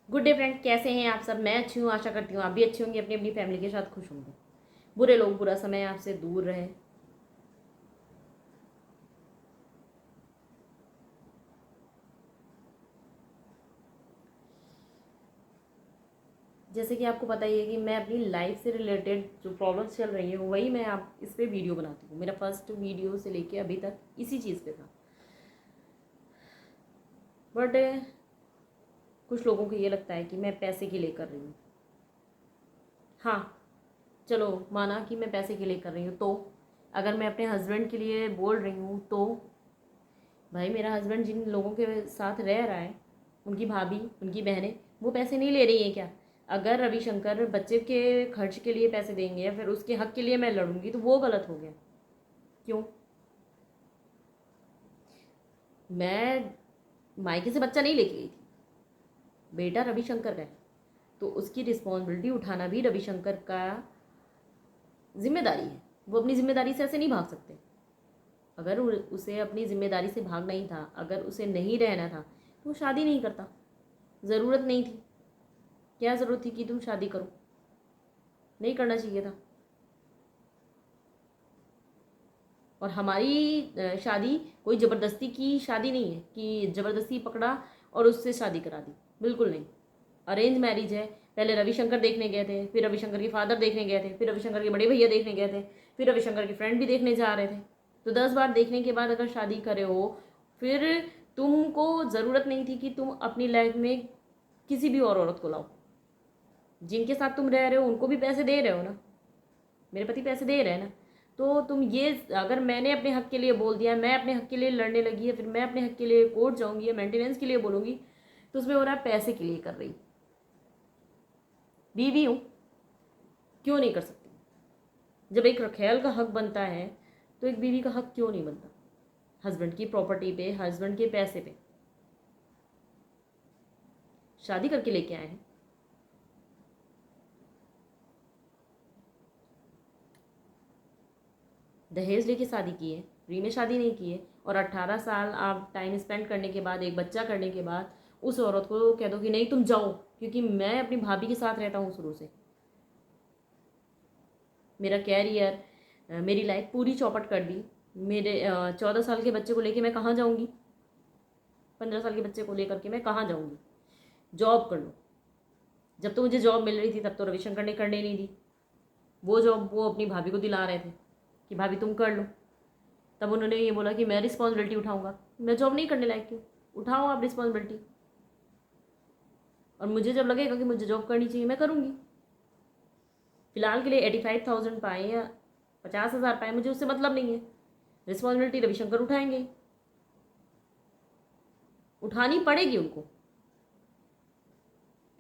Good day friend, कैसे हैं आप सब। मैं अच्छी हूँ, आशा करती हूँ आप भी अच्छी होंगी, अपनी अपनी फैमिली के साथ खुश होंगे। बुरे लोग बुरा समय आपसे दूर रहे। जैसे कि आपको पता ही है कि मैं अपनी लाइफ से रिलेटेड जो प्रॉब्लम्स चल रही हैं वही मैं आप इस पे वीडियो बनाती हूँ। मेरा फर्स्ट वीडियो से लेके अभी तक इसी चीज़ पे था। बट कुछ लोगों को ये लगता है कि मैं पैसे के लिए कर रही हूँ। हाँ, चलो माना कि मैं पैसे के लिए कर रही हूँ, तो अगर मैं अपने हस्बैंड के लिए बोल रही हूँ तो भाई मेरा हस्बैंड जिन लोगों के साथ रह रहा है, उनकी भाभी, उनकी बहनें, वो पैसे नहीं ले रही हैं क्या? अगर रविशंकर बच्चे के खर्च के लिए पैसे देंगे या फिर उसके हक के लिए मैं लड़ूंगी तो वो गलत हो गया। क्यों? मैं मायके से बच्चा नहीं लेके गई थी, बेटा रविशंकर का है, तो उसकी रिस्पॉन्सिबिलिटी उठाना भी रविशंकर का जिम्मेदारी है। वो अपनी जिम्मेदारी से ऐसे नहीं भाग सकते। अगर उसे अपनी जिम्मेदारी से भागना ही था, अगर उसे नहीं रहना था, तो वो शादी नहीं करता। ज़रूरत नहीं थी। क्या ज़रूरत थी कि तुम शादी करो? नहीं करना चाहिए था। और हमारी शादी कोई ज़बरदस्ती की शादी नहीं है कि ज़बरदस्ती पकड़ा और उससे शादी करा दी। बिल्कुल नहीं। अरेंज मैरिज है। पहले रविशंकर देखने गए थे, फिर रविशंकर के फादर देखने गए थे, फिर रविशंकर के बड़े भैया देखने गए थे, फिर रविशंकर के फ्रेंड भी देखने जा रहे थे। तो 10 बार देखने के बाद अगर शादी करे हो, फिर तुमको ज़रूरत नहीं थी कि तुम अपनी लाइफ में किसी भी और औरत को लाओ। जिनके साथ तुम रह रहे हो उनको भी पैसे दे रहे हो ना। मेरे पति पैसे दे रहे हैं ना। तो तुम ये, अगर मैंने अपने हक के लिए बोल दिया, मैं अपने हक के लिए लड़ने लगी है, फिर मैं अपने हक के लिए कोर्ट जाऊंगी या मेंटेनेंस के लिए बोलूंगी, तो उसमें हो रहा है पैसे के लिए कर रही। बीवी हूँ, क्यों नहीं कर सकती? जब एक रखेल का हक बनता है तो एक बीवी का हक क्यों नहीं बनता? हस्बैंड की प्रॉपर्टी पे, हस्बैंड के पैसे पे शादी करके लेके आए हैं। दहेज लेके शादी की है, फ्री में शादी नहीं की है। और 18 साल आप टाइम स्पेंड करने के बाद, एक बच्चा करने के बाद, उस औरत को कह दो कि नहीं तुम जाओ, क्योंकि मैं अपनी भाभी के साथ रहता हूँ शुरू से। मेरा कैरियर, मेरी लाइफ पूरी चौपट कर दी। मेरे 14 साल के बच्चे को लेके मैं कहाँ जाऊँगी? 15 साल के बच्चे को लेकर के मैं कहाँ जाऊँगी? जॉब कर लो। जब तो मुझे जॉब मिल रही थी तब तो रविशंकर ने करने नहीं दी। वो जॉब वो अपनी भाभी को दिला रहे थे कि भाभी तुम कर लो। तब उन्होंने ये बोला कि मैं रिस्पॉन्सिबिलिटी उठाऊंगा। मैं जॉब नहीं करने लायक क्यों? उठाओ आप रिस्पॉन्सिबिलिटी। और मुझे जब लगेगा कि मुझे जॉब करनी चाहिए, मैं करूँगी। फिलहाल के लिए 85,000 पाए या 50,000 पाए, मुझे उससे मतलब नहीं है। रिस्पॉन्सिबिलिटी रविशंकर उठाएंगे, उठानी पड़ेगी उनको।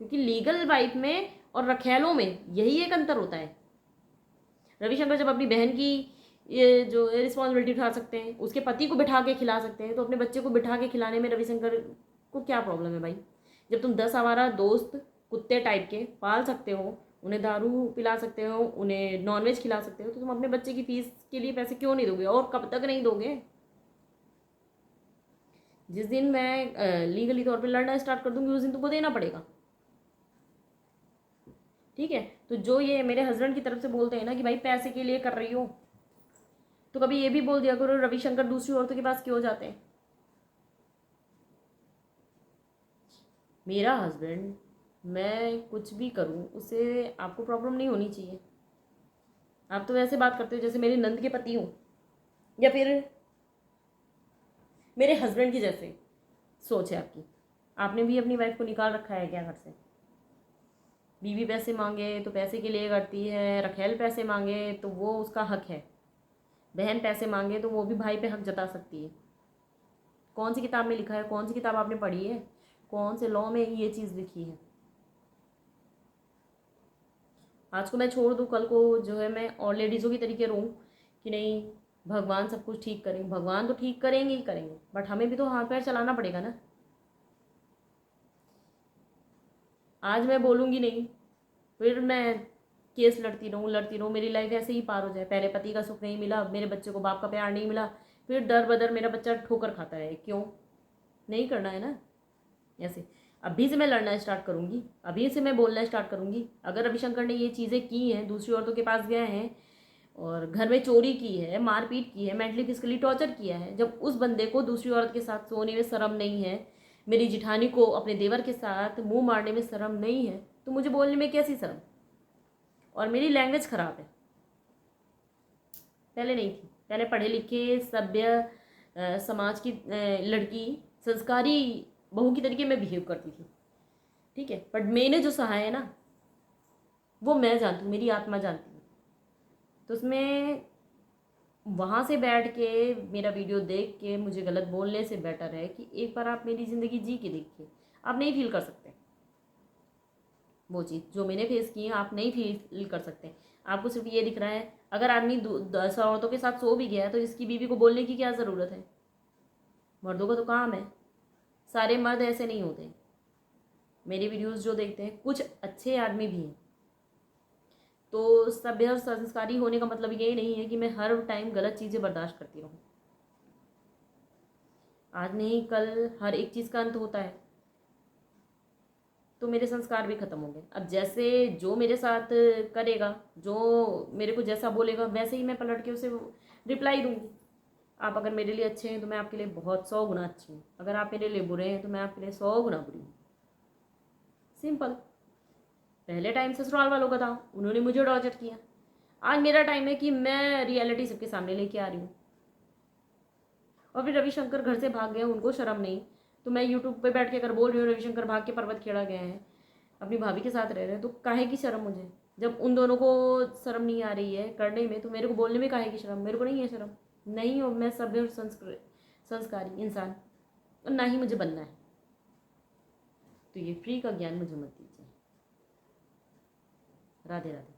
क्योंकि लीगल वाइफ में और रखेलों में यही एक अंतर होता है। रविशंकर जब अपनी बहन की ये जो रिस्पॉन्सिबिलिटी उठा सकते हैं, उसके पति को बिठा के खिला सकते हैं, तो अपने बच्चे को बिठा के खिलाने में रविशंकर को क्या प्रॉब्लम है भाई? जब तुम 10 आवारा दोस्त कुत्ते टाइप के पाल सकते हो, उन्हें दारू पिला सकते हो, उन्हें नॉनवेज खिला सकते हो, तो तुम अपने बच्चे की फीस के लिए पैसे क्यों नहीं दोगे? और कब तक नहीं दोगे? जिस दिन मैं लीगली तौर पर लड़ना स्टार्ट कर दूंगी, उस दिन तुमको देना पड़ेगा। ठीक है? तो जो ये मेरे हस्बैंड की तरफ से बोलते हैं ना कि भाई पैसे के लिए कर रही हो, तो कभी ये भी बोल दिया करो रविशंकर दूसरी औरतों के पास क्यों जाते हैं? मेरा हस्बैंड, मैं कुछ भी करूं उससे आपको प्रॉब्लम नहीं होनी चाहिए। आप तो वैसे बात करते हो जैसे मेरे नंद के पति हो, या फिर मेरे हस्बैंड की जैसे सोच है आपकी। आपने भी अपनी वाइफ को निकाल रखा है क्या घर से? बीवी पैसे मांगे तो पैसे के लिए करती है, रखेल पैसे मांगे तो वो उसका हक है, बहन पैसे मांगे तो वो भी भाई पे हक जता सकती है। कौन सी किताब में लिखा है? कौन सी किताब आपने पढ़ी है? कौन से लॉ में ये चीज़ लिखी है? आज को मैं छोड़ दूँ, कल को जो है मैं और लेडीज़ों की तरीके रहूँ कि नहीं भगवान सब कुछ ठीक करेंगे? भगवान तो ठीक करेंगे ही करेंगे, बट हमें भी तो हाथ पैर चलाना पड़ेगा ना। आज मैं बोलूँगी नहीं, फिर मैं केस लड़ती रहूँ, मेरी लाइफ ऐसे ही पार हो जाए। पहले पति का सुख नहीं मिला, मेरे बच्चे को बाप का प्यार नहीं मिला, फिर दर बदर मेरा बच्चा ठोकर खाता रहे। क्यों? नहीं करना है ना ऐसे। अभी से मैं लड़ना स्टार्ट करूँगी, अभी से मैं बोलना स्टार्ट करूँगी। अगर रविशंकर ने ये चीज़ें की हैं, दूसरी औरतों के पास गए हैं और घर में चोरी की है, मारपीट की है, मेंटली फिजिकली टॉर्चर किया है, जब उस बंदे को दूसरी औरत के साथ सोने में शर्म नहीं है, मेरी जिठानी को अपने देवर के साथ मुंह मारने में शर्म नहीं है, तो मुझे बोलने में कैसी शर्म? और मेरी लैंग्वेज ख़राब है, पहले नहीं थी। पहले पढ़े लिखे सभ्य समाज की लड़की, संस्कारी बहू की तरीके में बिहेव करती थी, ठीक है। बट मैंने जो सहा है ना, वो मैं जानती हूँ, मेरी आत्मा जानती है। तो उसमें वहाँ से बैठ के मेरा वीडियो देख के मुझे गलत बोलने से बेटर है कि एक बार आप मेरी ज़िंदगी जी के देखिए। आप नहीं फील कर सकते वो चीज़ जो मैंने फेस की है, आप नहीं फील कर सकते। आपको सिर्फ ये दिख रहा है, अगर आदमी 10 औरतों के साथ सो भी गया तो इसकी बीवी को बोलने की क्या ज़रूरत है? मर्दों का तो काम है। सारे मर्द ऐसे नहीं होते। मेरी वीडियोस जो देखते हैं कुछ अच्छे आदमी भी हैं। तो सभ्य और संस्कारी होने का मतलब ये नहीं है कि मैं हर टाइम गलत चीज़ें बर्दाश्त करती रहूँ। आज नहीं कल हर एक चीज़ का अंत होता है। तो मेरे संस्कार भी ख़त्म हो गए। अब जैसे जो मेरे साथ करेगा, जो मेरे को जैसा बोलेगा, वैसे ही मैं पलट के उसे रिप्लाई दूंगी। आप अगर मेरे लिए अच्छे हैं तो मैं आपके लिए बहुत 100 गुना अच्छी हूँ। अगर आप मेरे लिए बुरे हैं तो मैं आपके लिए 100 गुना बुरी हूँ। सिंपल। पहले टाइम ससुराल वालों का था, उन्होंने मुझे टॉर्चर किया। आज मेरा टाइम है कि मैं रियलिटी सबके सामने लेके आ रही हूँ। और फिर रविशंकर घर से भाग गए, उनको शर्म नहीं। तो मैं यूट्यूब पे बैठ के अगर बोल रही हूँ रविशंकर भाग के पर्वत खेड़ा गए हैं, अपनी भाभी के साथ रह रहे हैं, तो काहे की शर्म मुझे? जब उन दोनों को शर्म नहीं आ रही है करने में, तो मेरे को बोलने में काहे की शर्म? मेरे को नहीं है शर्म। नहीं हो, मैं सभ्य और संस्कारी इंसान, और ना ही मुझे बनना है। तो ये फ्री का ज्ञान मुझे मत दीजिए। राधे राधे।